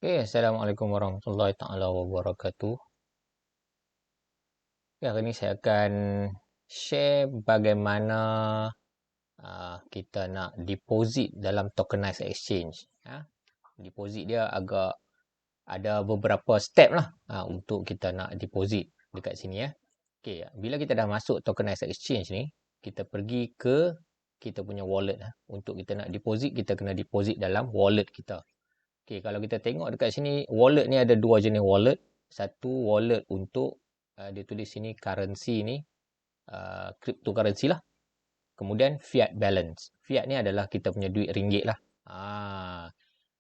Okay, Assalamualaikum warahmatullahi taala wabarakatuh. Okay, hari ini saya akan share bagaimana kita nak deposit dalam tokenized exchange. Deposit dia agak ada beberapa step lah untuk kita nak deposit dekat sini ya. Okay, bila kita dah masuk tokenized exchange ni, kita pergi ke kita punya wallet. Untuk kita nak deposit, kita kena deposit dalam wallet kita. Okay, kalau kita tengok dekat sini, wallet ni ada dua jenis wallet. Satu wallet untuk, dia tulis sini currency ni, cryptocurrency lah. Kemudian fiat balance. Fiat ni adalah kita punya duit ringgit lah.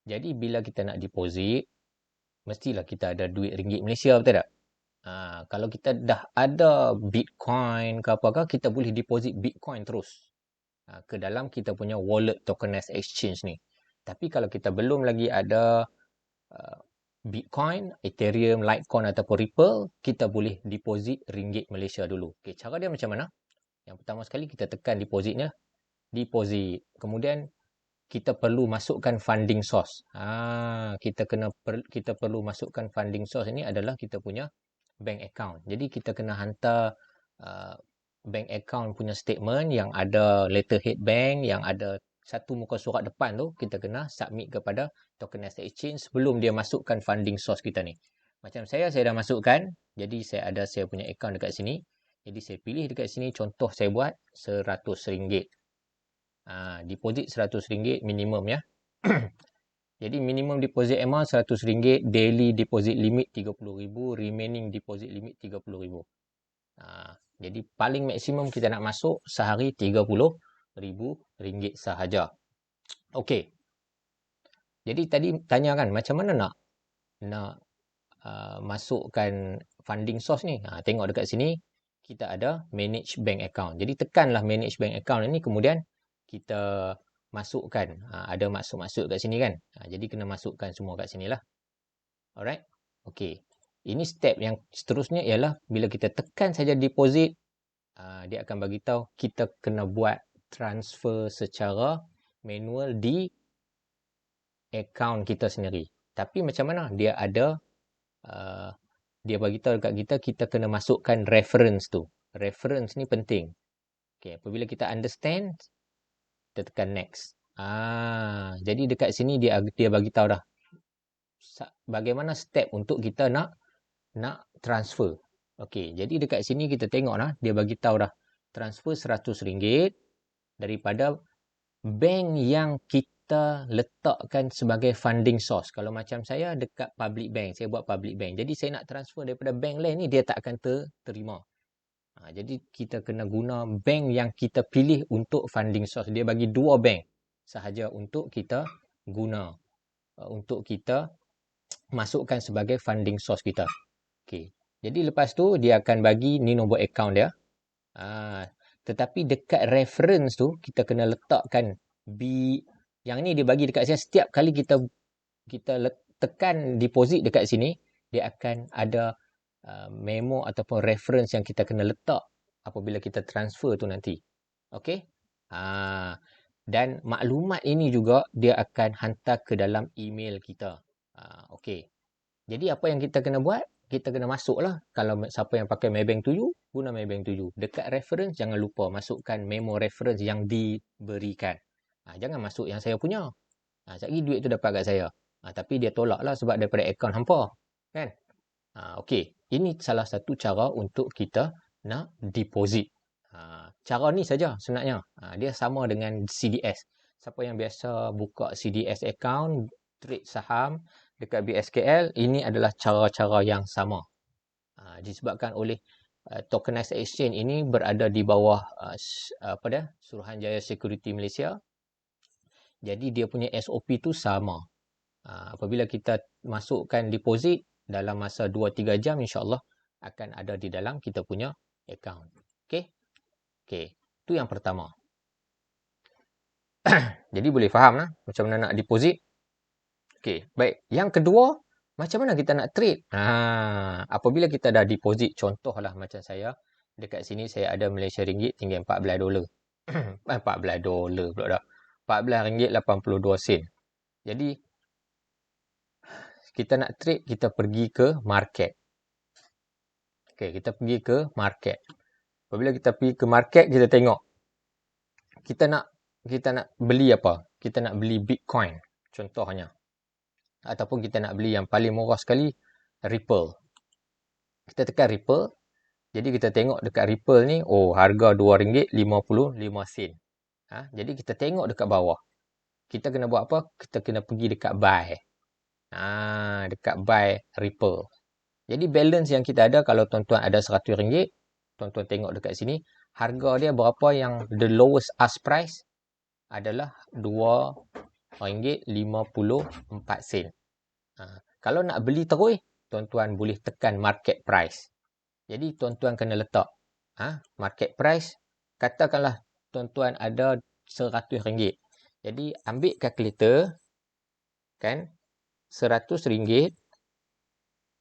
Jadi bila kita nak deposit, mestilah kita ada duit ringgit Malaysia, betul tak? Kalau kita dah ada Bitcoin ke apakah, kita boleh deposit Bitcoin terus ke dalam kita punya wallet tokenized exchange ni. Tapi kalau kita belum lagi ada Bitcoin, Ethereum, Litecoin ataupun Ripple, kita boleh deposit ringgit Malaysia dulu. Okay, cara dia macam mana? Yang pertama sekali kita tekan depositnya. Deposit. Kemudian kita perlu masukkan funding source. Kita perlu masukkan funding source ini adalah kita punya bank account. Jadi kita kena hantar bank account punya statement yang ada letterhead bank, yang ada satu muka surat depan tu, kita kena submit kepada tokenized exchange sebelum dia masukkan funding source kita ni. Macam saya dah masukkan. Jadi saya ada saya punya account dekat sini. Jadi saya pilih dekat sini, contoh saya buat RM100. Deposit RM100 minimum ya. Jadi minimum deposit amount RM100, daily deposit limit RM30,000, remaining deposit limit RM30,000. Jadi paling maksimum kita nak masuk sehari RM30,000 sahaja. Okey. Jadi tadi tanya kan macam mana nak masukkan funding source ni. Tengok dekat sini kita ada manage bank account. Jadi tekanlah manage bank account ini, kemudian kita masukkan. Ada masuk kat sini kan. Jadi kena masukkan semua kat sini lah. Alright. Okey. Ini step yang seterusnya ialah bila kita tekan saja deposit, dia akan bagi tahu kita kena buat transfer secara manual di account kita sendiri. Tapi macam mana? Dia ada dia bagi tahu dekat kita, kita kena masukkan reference tu. Reference ni penting. Okay, apabila kita understand, kita tekan next. Jadi dekat sini dia bagi tahu dah bagaimana step untuk kita nak transfer. Okey, jadi dekat sini kita tengok dah, dia bagi tahu dah transfer RM100 daripada bank yang kita letakkan sebagai funding source. Kalau macam saya dekat public bank, saya buat public bank. Jadi saya nak transfer daripada bank lain ni, dia tak akan terima. Jadi kita kena guna bank yang kita pilih untuk funding source. Dia bagi dua bank sahaja untuk kita guna, untuk kita masukkan sebagai funding source kita. Okey. Jadi lepas tu dia akan bagi ni nombor account dia. Tetapi dekat reference tu kita kena letakkan yang ni dia bagi dekat saya, setiap kali kita tekan deposit dekat sini, dia akan ada memo ataupun reference yang kita kena letak apabila kita transfer tu nanti. Okey? Dan maklumat ini juga dia akan hantar ke dalam email kita. Okey. Jadi apa yang kita kena buat? Kita kena masuklah. Kalau siapa yang pakai Maybank 7, guna Maybank 7. Dekat reference, jangan lupa masukkan memo reference yang diberikan. Jangan masuk yang saya punya. Sekejap lagi duit tu dapat kat saya. Tapi dia tolak lah sebab daripada akaun hampa. Kan? Okey. Ini salah satu cara untuk kita nak deposit. Cara ni saja sebenarnya. Dia sama dengan CDS. Siapa yang biasa buka CDS account, trade saham dekat BSKL, ini adalah cara-cara yang sama. Disebabkan oleh tokenized exchange ini berada di bawah Suruhanjaya Security Malaysia. Jadi dia punya SOP tu sama. Apabila kita masukkan deposit dalam masa 2-3 jam, insya-Allah akan ada di dalam kita punya account. Okey. Itu yang pertama. Jadi boleh faham lah macam mana nak deposit. Okey, baik. Yang kedua, macam mana kita nak trade? Apabila kita dah deposit, contohlah macam saya, dekat sini saya ada Malaysia ringgit tinggal $14. $14 pula dah. RM14.82. Jadi, kita nak trade, kita pergi ke market. Okey, kita pergi ke market. Apabila kita pergi ke market, kita tengok kita nak beli apa? Kita nak beli Bitcoin contohnya. Ataupun kita nak beli yang paling murah sekali, Ripple. Kita tekan Ripple. Jadi kita tengok dekat Ripple ni, oh harga RM2.55. Jadi kita tengok dekat bawah. Kita kena buat apa? Kita kena pergi dekat buy. Dekat buy Ripple. Jadi balance yang kita ada, kalau tuan-tuan ada RM100, tuan-tuan tengok dekat sini, harga dia berapa yang the lowest ask price adalah RM2.54. Kalau nak beli terus, tuan-tuan boleh tekan market price. Jadi tuan-tuan kena letak market price. Katakanlah tuan-tuan ada RM100. Jadi ambil kalkulator kan, RM100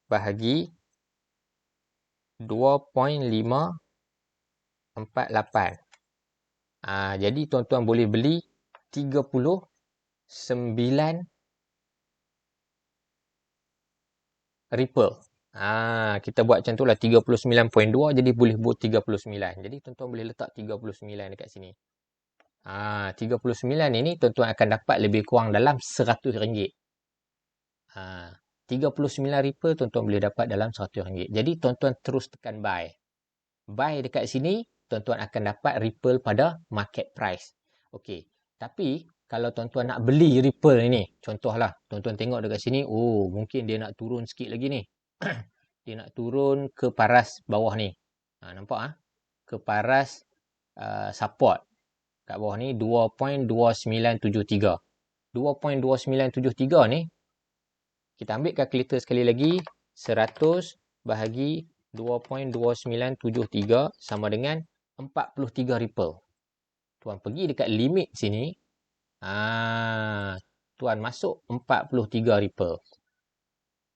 bahagi 2.548. Jadi tuan-tuan boleh beli 39 Ripple. Kita buat macam tu lah, 39.2, jadi boleh buat 39. Jadi tuan-tuan boleh letak 39 dekat sini. 39 ini tuan-tuan akan dapat lebih kurang dalam RM100. 39 Ripple tuan-tuan boleh dapat dalam RM100. Jadi tuan-tuan terus tekan buy. Buy dekat sini, tuan-tuan akan dapat Ripple pada market price. Okey. Tapi kalau tuan-tuan nak beli Ripple ini, contohlah, tuan-tuan tengok dekat sini, oh mungkin dia nak turun sikit lagi ni. Dia nak turun ke paras bawah ni. Nampak ke paras support kat bawah ni 2.2973. 2.2973 ni, kita ambil kalkulator sekali lagi, 100 bahagi 2.2973 sama dengan 43 Ripple. Tuan pergi dekat limit sini, tuan masuk 43 Ripple.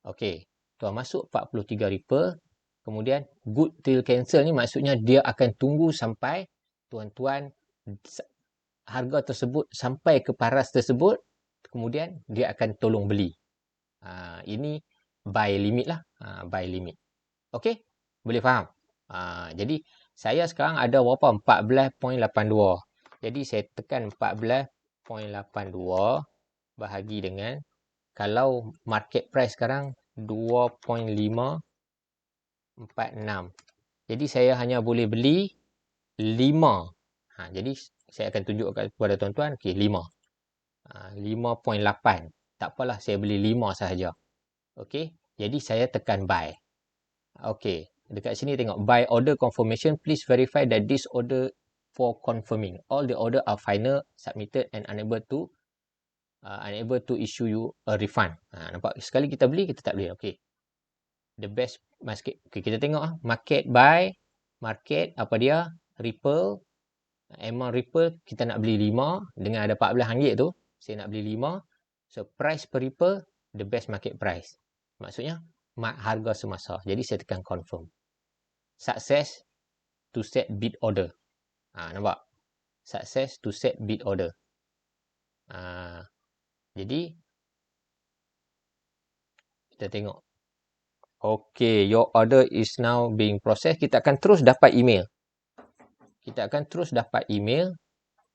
Okey, tuan masuk 43 Ripple, kemudian good till cancel ni maksudnya dia akan tunggu sampai tuan-tuan harga tersebut sampai ke paras tersebut, kemudian dia akan tolong beli. Ini buy limit lah, buy limit. Okey, boleh faham? Jadi saya sekarang ada berapa? 14.82. Jadi saya tekan 14.82 bahagi dengan, kalau market price sekarang 2.546. Jadi saya hanya boleh beli 5. Jadi saya akan tunjuk kepada tuan-tuan, okey 5. 5.8. Tak apalah, saya beli 5 sahaja. Okey, jadi saya tekan buy. Okey, dekat sini tengok buy order confirmation, please verify that this order for confirming. All the order are final, submitted and unable to issue you a refund. Nampak? Sekali kita beli, kita tak boleh. Okey. The best market. Okey, kita tengok market buy, market apa dia? Ripple. Amount Ripple kita nak beli 5 dengan ada RM14 tu, saya nak beli 5. So price per Ripple the best market price. Maksudnya harga semasa. Jadi saya tekan confirm. Success to set bid order. Nampak? Success to set bid order. Jadi kita tengok. Okay, your order is now being processed. Kita akan terus dapat email.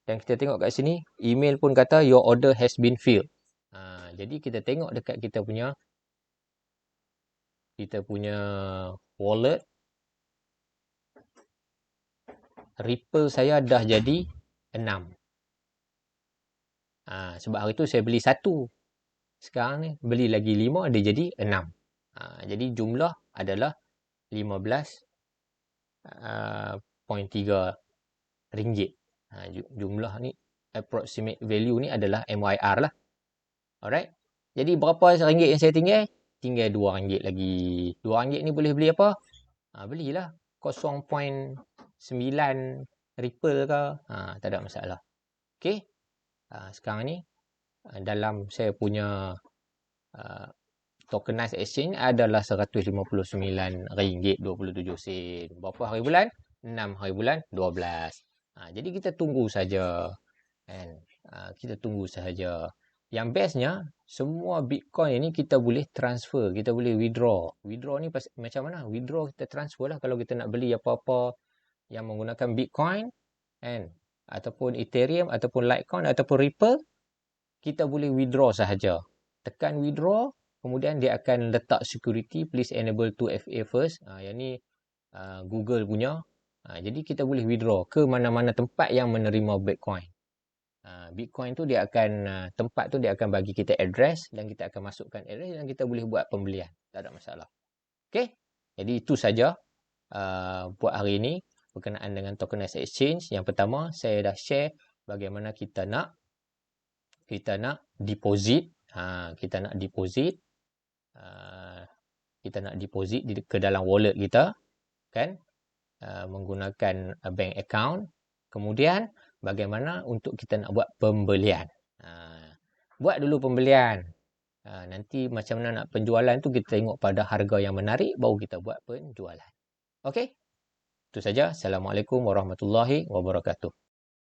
Dan kita tengok kat sini, email pun kata your order has been filled. Jadi kita tengok dekat kita punya wallet. Ripple saya dah jadi 6. Sebab hari tu saya beli 1. Sekarang ni beli lagi 5, dia jadi 6. Jadi jumlah adalah 15.3 ringgit. Jumlah ni, approximate value ni adalah MYR lah. Alright. Jadi berapa ringgit yang saya tinggal? Tinggal RM2 lagi. RM2 ni boleh beli apa? Belilah 0.9 Ripple ke. Tak ada masalah. Okay. Sekarang ni dalam saya punya tokenized exchange adalah RM159.27. Berapa hari bulan? 6 hari bulan 12. Jadi kita tunggu saja. Kan? Kita tunggu sahaja. Yang bestnya, semua Bitcoin ini kita boleh transfer, kita boleh withdraw. Withdraw ni macam mana? Withdraw kita transfer lah kalau kita nak beli apa-apa yang menggunakan Bitcoin kan, ataupun Ethereum, ataupun Litecoin, ataupun Ripple, kita boleh withdraw sahaja. Tekan withdraw, kemudian dia akan letak security, please enable 2FA first. Yang ni Google punya. Jadi kita boleh withdraw ke mana-mana tempat yang menerima Bitcoin. Bitcoin tu dia akan tempat tu dia akan bagi kita address dan kita akan masukkan address dan kita boleh buat pembelian. Tak ada masalah. Okey. Jadi itu saja buat hari ini berkenaan dengan tokenized exchange. Yang pertama saya dah share bagaimana kita nak deposit, kita nak deposit ke dalam wallet kita kan, menggunakan bank account. Kemudian bagaimana untuk kita nak buat pembelian. Buat dulu pembelian. Nanti macam mana nak penjualan tu kita tengok pada harga yang menarik baru kita buat penjualan. Okey? Itu saja. Assalamualaikum warahmatullahi wabarakatuh.